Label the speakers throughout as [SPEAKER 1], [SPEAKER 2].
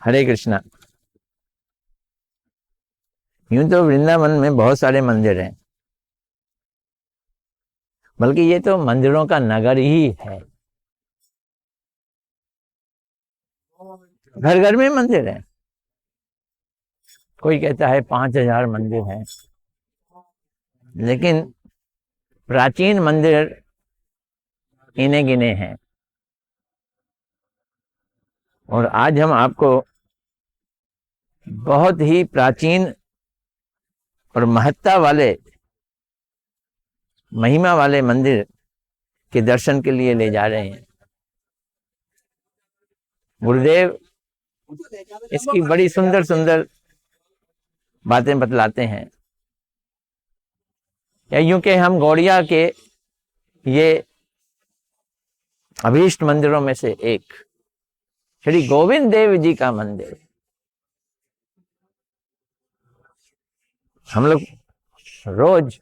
[SPEAKER 1] हरे कृष्णा। यूं तो वृंदावन में बहुत सारे मंदिर हैं, बल्कि ये तो मंदिरों का नगर ही है। घर घर में मंदिर है। कोई कहता है 5,000 मंदिर हैं, लेकिन प्राचीन मंदिर गिने गिने हैं। और आज हम आपको बहुत ही प्राचीन और महत्ता वाले, महिमा वाले मंदिर के दर्शन के लिए ले जा रहे हैं। गुरुदेव इसकी बड़ी सुंदर सुंदर बातें बतलाते हैं। या यूं कि हम गौड़िया के ये अभीष्ट मंदिरों में से एक श्री गोविंद देव जी का मंदिर, हम लोग रोज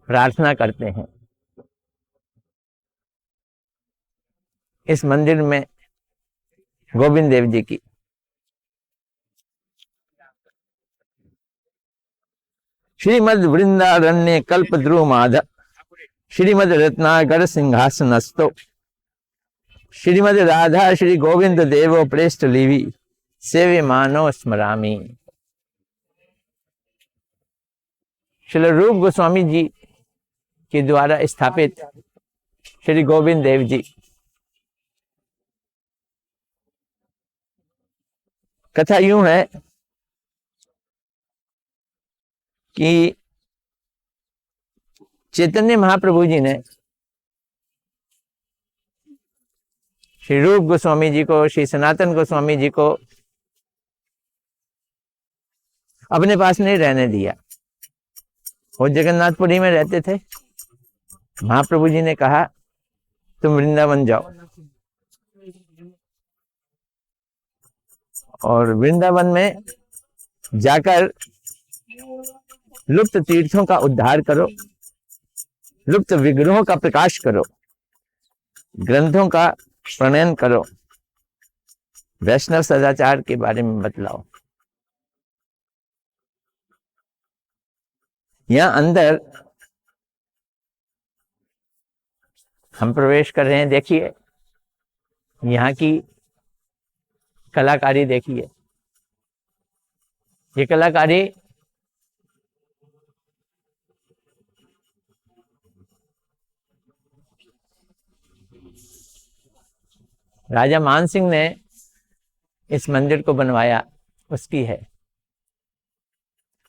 [SPEAKER 1] प्रार्थना करते हैं। इस मंदिर में गोविंद देव जी की श्रीमद वृंदारण्य कल्प ध्रुव माधव श्रीमद रत्नाकर सिंहासनस्थो श्रीमद राधा श्री गोविंद देवो प्रेष्ठ लिवि सेवे मानो स्मरामी। श्री रूप गोस्वामी जी के द्वारा स्थापित श्री गोविंद देव जी कथा यूं है कि चैतन्य महाप्रभु जी ने श्री रूप गोस्वामी जी को, श्री सनातन गोस्वामी जी को अपने पास नहीं रहने दिया। वो जगन्नाथपुरी में रहते थे। महाप्रभु जी ने कहा तुम वृंदावन जाओ, और वृंदावन में जाकर लुप्त तीर्थों का उद्धार करो, लुप्त विग्रहों का प्रकाश करो, ग्रंथों का प्रणयन करो, वैष्णव सदाचार के बारे में बतलाओ। यहां अंदर हम प्रवेश कर रहे हैं। देखिए यहाँ की कलाकारी, देखिए ये कलाकारी राजा मान सिंह ने इस मंदिर को बनवाया, उसकी है।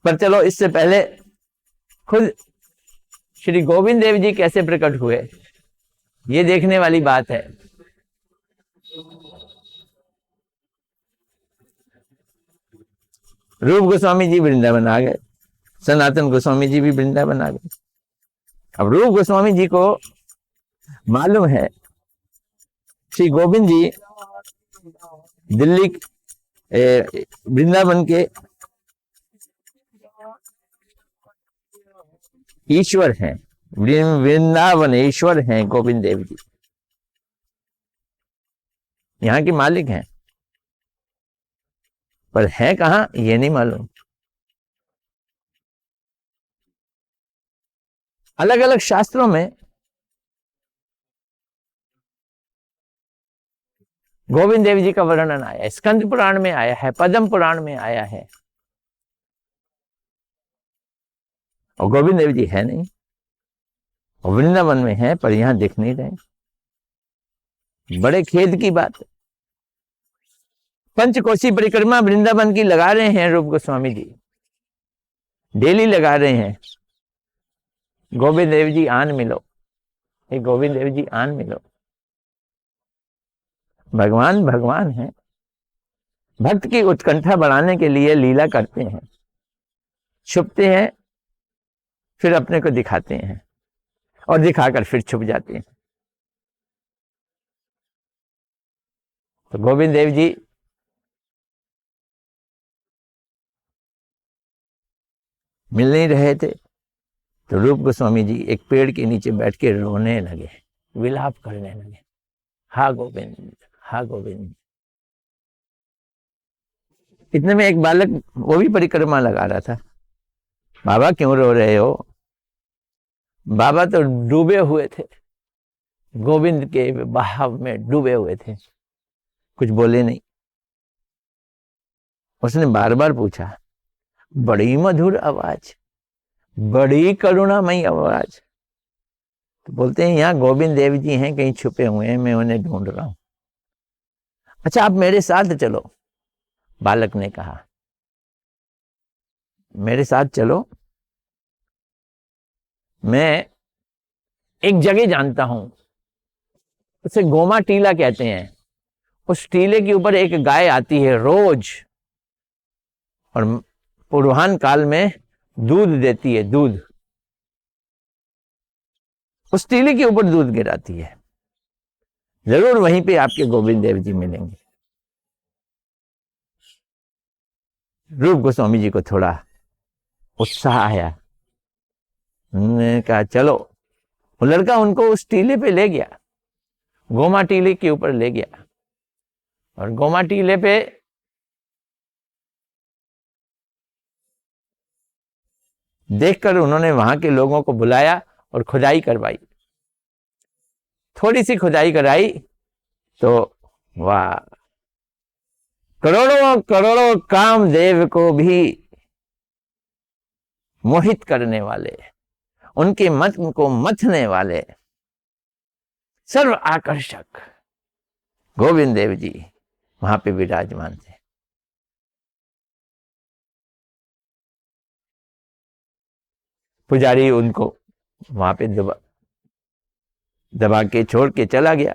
[SPEAKER 1] पर चलो इससे पहले खुद श्री गोविंद देव जी कैसे प्रकट हुए, ये देखने वाली बात है। रूप गोस्वामी जी वृंदावन आ गए, सनातन गोस्वामी जी भी वृंदावन आ गए। अब रूप गोस्वामी जी को मालूम है श्री गोविंद जी दिल्ली वृंदावन के ईश्वर हैं, वृंदावन ईश्वर हैं गोविंद देव जी, यहाँ के मालिक हैं। पर है कहाँ ये नहीं मालूम। अलग अलग शास्त्रों में गोविंद देव जी का वर्णन आया है। स्कंद पुराण में आया है, पद्म पुराण में आया है, और गोविंद देव जी है नहीं। वृंदावन में है पर यहां दिख नहीं रहे। बड़े खेद की बात है। पंचकोशी परिक्रमा वृंदावन की लगा रहे हैं रूप गोस्वामी जी, डेली लगा रहे हैं। गोविंद देव जी आन मिलो, ये गोविंद देव जी आन मिलो। भगवान भगवान है, भक्त की उत्कंठा बढ़ाने के लिए लीला करते हैं, छुपते हैं फिर अपने को दिखाते हैं, और दिखाकर फिर छुप जाते हैं। तो गोविंद देव जी मिल नहीं रहे थे, तो रूप गोस्वामी जी एक पेड़ के नीचे बैठ के रोने लगे, विलाप करने लगे, हा गोविंद, हा गोविंद। इतने में एक बालक वो भी परिक्रमा लगा रहा था। बाबा क्यों रो रहे हो? बाबा तो डूबे हुए थे, गोविंद के बहाव में डूबे हुए थे, कुछ बोले नहीं। उसने बार बार पूछा, बड़ी मधुर आवाज, बड़ी करुणामयी आवाज। तो बोलते हैं यहाँ गोविंद देव जी हैं, कहीं छुपे हुए हैं, मैं उन्हें ढूंढ रहा हूं। अच्छा आप मेरे साथ चलो, बालक ने कहा, मेरे साथ चलो, मैं एक जगह जानता हूं, उसे गोमा टीला कहते हैं। उस टीले के ऊपर एक गाय आती है रोज, और पूर्वाह्न काल में दूध देती है, दूध उस टीले के ऊपर दूध गिराती है। जरूर वहीं पे आपके गोविंद देव जी मिलेंगे। रूप गोस्वामी जी को थोड़ा उत्साह आया, उन्होंने कहा चलो। वो लड़का उनको उस टीले पे ले गया, गोमा टीले के ऊपर ले गया, और गोमा टीले पे देखकर उन्होंने वहां के लोगों को बुलाया और खुदाई करवाई। थोड़ी सी खुदाई कराई तो वाह, करोड़ों करोड़ों कामदेव को भी मोहित करने वाले, उनके मत को मथने वाले सर्व आकर्षक गोविंद देव जी वहां पे विराजमान थे। पुजारी उनको वहां पे दबा के छोड़ के चला गया।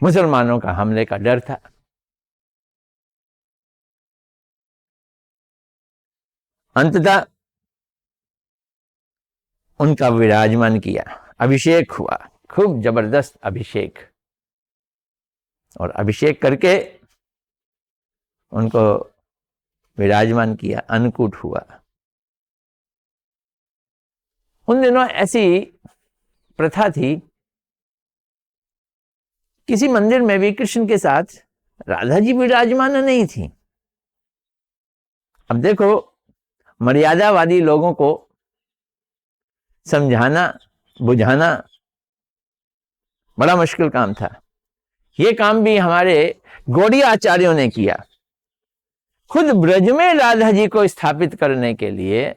[SPEAKER 1] मुसलमानों का हमले का डर था। अंततः उनका विराजमान किया, अभिषेक हुआ, खूब जबरदस्त अभिषेक, और अभिषेक करके उनको विराजमान किया, अन्नकूट हुआ। उन दिनों ऐसी प्रथा थी, किसी मंदिर में भी कृष्ण के साथ राधा जी विराजमान नहीं थी। अब देखो, मर्यादावादी लोगों को समझाना बुझाना बड़ा मुश्किल काम था। ये काम भी हमारे गौड़ीय आचार्यों ने किया। खुद ब्रज में राधा जी को स्थापित करने के लिए,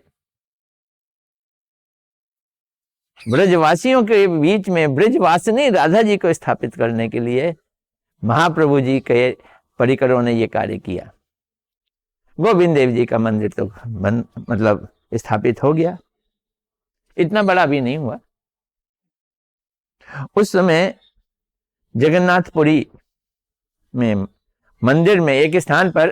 [SPEAKER 1] ब्रजवासियों के बीच में ब्रजवासिनी राधा जी को स्थापित करने के लिए महाप्रभु जी के परिकरों ने यह कार्य किया। गोविंद देव जी का मंदिर तो मतलब स्थापित हो गया, इतना बड़ा भी नहीं हुआ। उस समय जगन्नाथपुरी में मंदिर में एक स्थान पर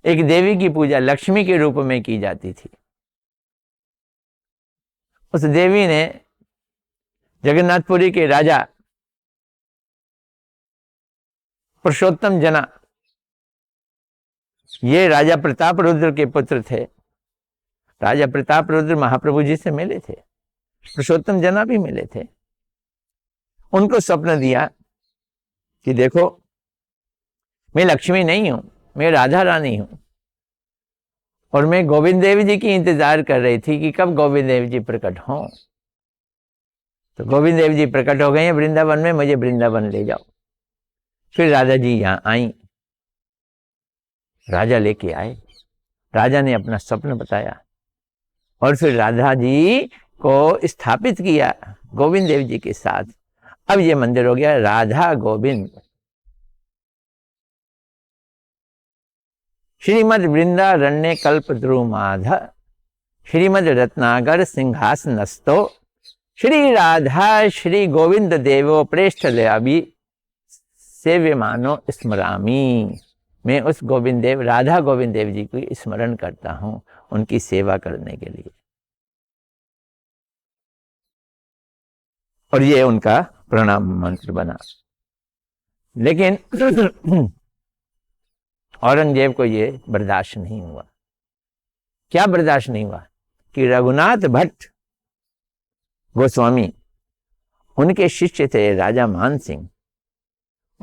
[SPEAKER 1] एक देवी की पूजा लक्ष्मी के रूप में की जाती थी। उस देवी ने जगन्नाथपुरी के राजा पुरुषोत्तम जना, ये राजा प्रताप रुद्र के पुत्र थे। राजा प्रताप रुद्र महाप्रभु जी से मिले थे, पुरुषोत्तम जना भी मिले थे। उनको स्वप्न दिया कि देखो, मैं लक्ष्मी नहीं हूं, मैं राधा रानी हूं, और मैं गोविंद देव जी की इंतजार कर रही थी कि कब गोविंद देव जी प्रकट हों। तो गोविंद देव जी प्रकट हो गए हैं वृंदावन में, मुझे वृंदावन ले जाओ। फिर राधा जी यहां आई, राजा लेके आए, राजा ने अपना स्वप्न बताया, और फिर राधा जी को स्थापित किया गोविंद देव जी के साथ। अब ये मंदिर हो गया राधा गोविंद। श्रीमद वृंदारण्य कल्प द्रुमाध, श्रीमद रत्नागर सिंहासनस्तो, श्री राधा श्री गोविंद देवो प्रेष्ठ अभी सेव्यमानो स्मरामी। मैं उस गोविंद देव, राधा गोविंद देव जी को स्मरण करता हूं उनकी सेवा करने के लिए। और ये उनका प्रणाम मंत्र बना। लेकिन औरंगजेब को ये बर्दाश्त नहीं हुआ। क्या बर्दाश्त नहीं हुआ? कि रघुनाथ भट्ट गोस्वामी, उनके शिष्य थे राजा मान सिंह,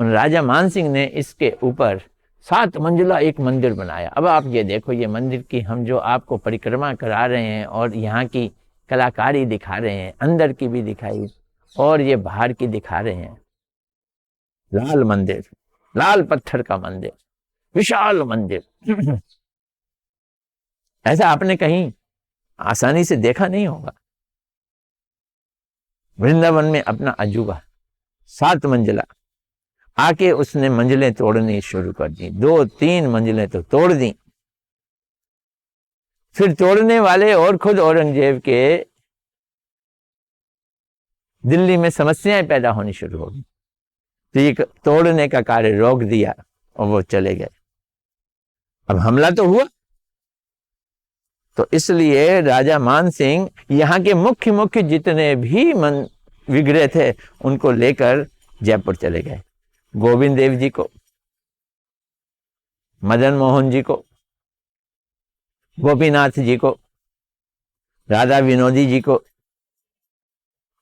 [SPEAKER 1] उन राजा मानसिंह ने इसके ऊपर 7 मंजिला एक मंदिर बनाया। अब आप ये देखो, ये मंदिर की हम जो आपको परिक्रमा करा रहे हैं और यहाँ की कलाकारी दिखा रहे हैं, अंदर की भी दिखाई और ये बाहर की दिखा रहे हैं। लाल मंदिर, लाल पत्थर का मंदिर, विशाल मंदिर ऐसा आपने कहीं आसानी से देखा नहीं होगा। वृंदावन में अपना अजूबा 7 मंजिला, आके उसने मंजिलें तोड़नी शुरू कर दी। 2-3 मंजिलें तो तोड़ दी। फिर तोड़ने वाले और खुद औरंगजेब के दिल्ली में समस्याएं पैदा होनी शुरू हो गई, तो ये तोड़ने का कार्य रोक दिया और वो चले गए। अब हमला तो हुआ, तो इसलिए राजा मान सिंह यहाँ के मुख्य मुख्य जितने भी विग्रह थे उनको लेकर जयपुर चले गए। गोविंद देव जी को, मदन मोहन जी को, गोपीनाथ जी को, राधा विनोदी जी को,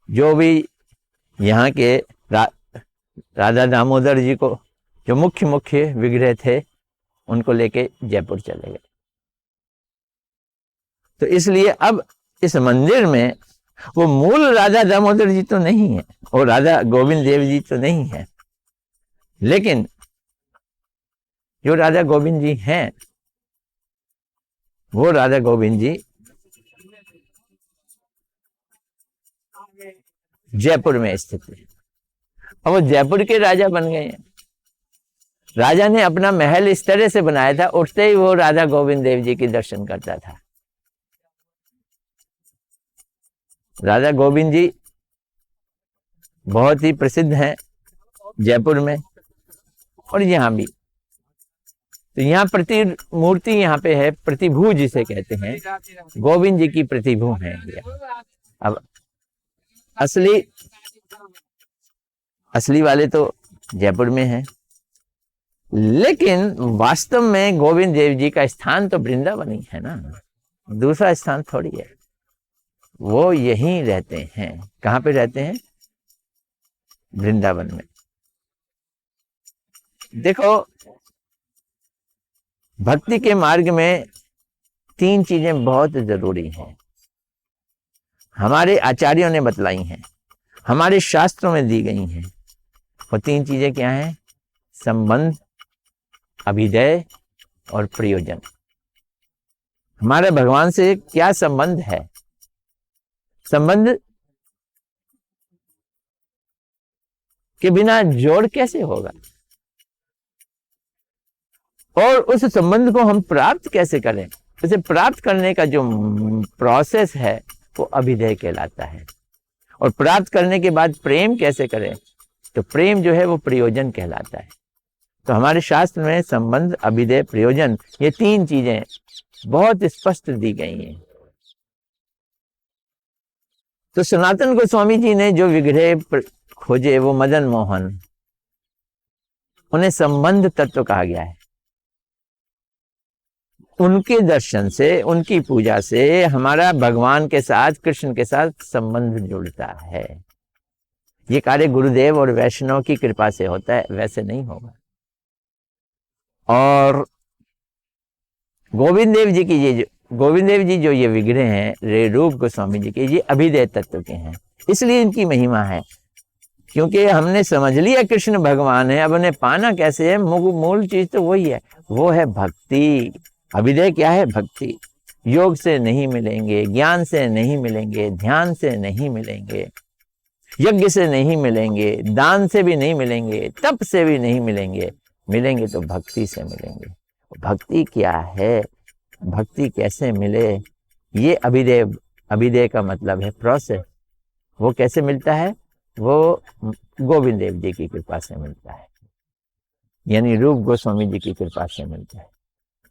[SPEAKER 1] जो भी यहाँ के राधा दामोदर जी को, जो मुख्य मुख्य विग्रह थे उनको लेके जयपुर चले गए। तो इसलिए अब इस मंदिर में वो मूल राधा दामोदर जी तो नहीं है और राधा गोविंद देव जी तो नहीं है, लेकिन जो राधा गोविंद जी हैं वो राधा गोविंद जी जयपुर में स्थित है। अब वो जयपुर के राजा बन गए हैं। राजा ने अपना महल इस तरह से बनाया था, उठते ही वो राधा गोविंद देव जी के दर्शन करता था। राधा गोविंद जी बहुत ही प्रसिद्ध हैं जयपुर में और यहाँ भी। तो यहाँ मूर्ति यहाँ पे है, प्रतिभू जिसे कहते हैं, गोविंद जी की प्रतिभू है। अब असली वाले तो जयपुर में हैं, लेकिन वास्तव में गोविंद देव जी का स्थान तो वृंदावन ही है ना, दूसरा स्थान थोड़ी है। वो यहीं रहते हैं। कहाँ पे रहते हैं? वृंदावन में। देखो, भक्ति के मार्ग में 3 चीजें बहुत जरूरी हैं, हमारे आचार्यों ने बतलाई हैं, हमारे शास्त्रों में दी गई हैं। वो 3 चीजें क्या हैं? संबंध, अभिदय और प्रयोजन। हमारे भगवान से क्या संबंध है? संबंध के बिना जोड़ कैसे होगा, और उस संबंध को हम प्राप्त कैसे करें? उसे प्राप्त करने का जो प्रोसेस है वो अभिदय कहलाता है। और प्राप्त करने के बाद प्रेम कैसे करें? तो प्रेम जो है वो प्रयोजन कहलाता है। तो हमारे शास्त्र में संबंध, अभिदय, प्रयोजन, ये 3 चीजें बहुत स्पष्ट दी गई हैं। तो सनातन गोस्वामी जी ने जो विग्रह खोजे वो मदन मोहन, उन्हें संबंध तत्व कहा गया है। उनके दर्शन से, उनकी पूजा से हमारा भगवान के साथ, कृष्ण के साथ संबंध जुड़ता है। ये कार्य गुरुदेव और वैष्णव की कृपा से होता है, वैसे नहीं होगा। और गोविंद देव जी जो ये विग्रह हैं रूप गोस्वामी जी के, ये अभिदय तत्व के हैं, इसलिए इनकी महिमा है। क्योंकि हमने समझ लिया कृष्ण भगवान है, अब उन्हें पाना कैसे है? मूल चीज तो वही है, वो है भक्ति। अभिदय क्या है? भक्ति। योग से नहीं मिलेंगे, ज्ञान से नहीं मिलेंगे, ध्यान से नहीं मिलेंगे, यज्ञ से नहीं मिलेंगे, दान से भी नहीं मिलेंगे, तप से भी नहीं मिलेंगे, मिलेंगे तो भक्ति से मिलेंगे। भक्ति क्या है? भक्ति कैसे मिले? ये अभिदय का मतलब है प्रोसेस। वो कैसे मिलता है? वो गोविंद देव जी की कृपा से मिलता है, यानी रूप गोस्वामी जी की कृपा से मिलता है।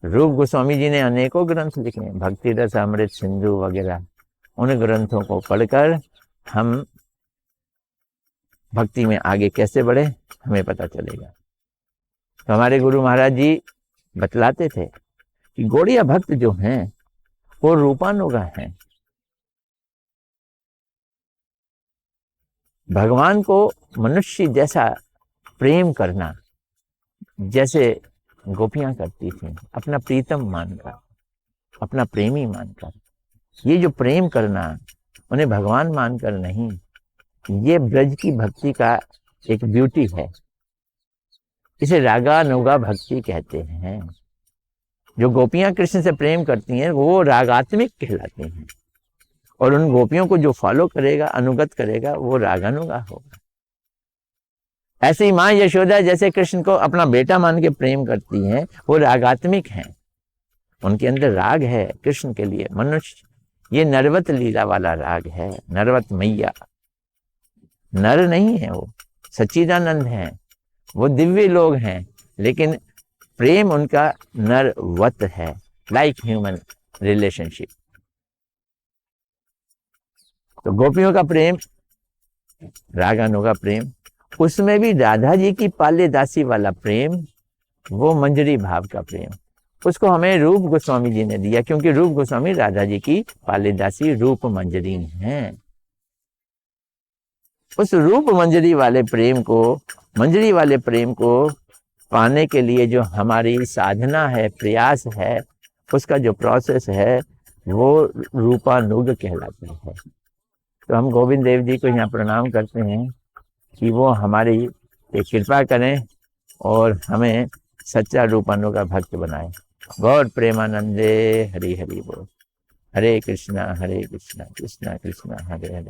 [SPEAKER 1] रूप गोस्वामी जी ने अनेकों ग्रंथ लिखे हैं, भक्ति रस अमृत सिंधु वगैरह। उन ग्रंथों को पढ़कर हम भक्ति में आगे कैसे बढ़े हमें पता चलेगा। तो हमारे गुरु महाराज जी बतलाते थे कि गौड़िया भक्त जो हैं वो रूपानुगा हैं। भगवान को मनुष्य जैसा प्रेम करना जैसे गोपियां करती थी, अपना प्रीतम मानकर, अपना प्रेमी मानकर। ये जो प्रेम करना, उन्हें भगवान मानकर नहीं, ये ब्रज की भक्ति का एक ब्यूटी है। इसे रागानुगा भक्ति कहते हैं। जो गोपियां कृष्ण से प्रेम करती हैं वो रागात्मिक कहलाती हैं, और उन गोपियों को जो फॉलो करेगा, अनुगत करेगा, वो रागानुगा होगा। ऐसे ही माँ यशोदा जैसे कृष्ण को अपना बेटा मान के प्रेम करती हैं, वो रागात्मिक हैं, उनके अंदर राग है कृष्ण के लिए। मनुष्य ये नरवत लीला वाला राग है, नरवत मैया। नर नहीं है वो, सच्चिदानंद हैं, वो दिव्य लोग हैं, लेकिन प्रेम उनका नरवत है, लाइक ह्यूमन रिलेशनशिप। तो गोपियों का प्रेम, रागानुगा प्रेम, उसमें भी राधा जी की पाल्य दासी वाला प्रेम, वो मंजरी भाव का प्रेम, उसको हमें रूप गोस्वामी जी ने दिया, क्योंकि रूप गोस्वामी राधा जी की पाल्य दासी रूप मंजरी हैं। उस रूप मंजरी वाले प्रेम को, मंजरी वाले प्रेम को पाने के लिए जो हमारी साधना है, प्रयास है, उसका जो प्रोसेस है, वो रूपानुग कहलाता है। तो हम गोविंद देव जी को यहाँ प्रणाम करते हैं कि वो हमारी कृपा करें और हमें सच्चा रूपानुग का भक्त बनाए। गौर प्रेमानंदे हरि हरि बोल। हरे कृष्णा कृष्णा कृष्णा हरे हरे।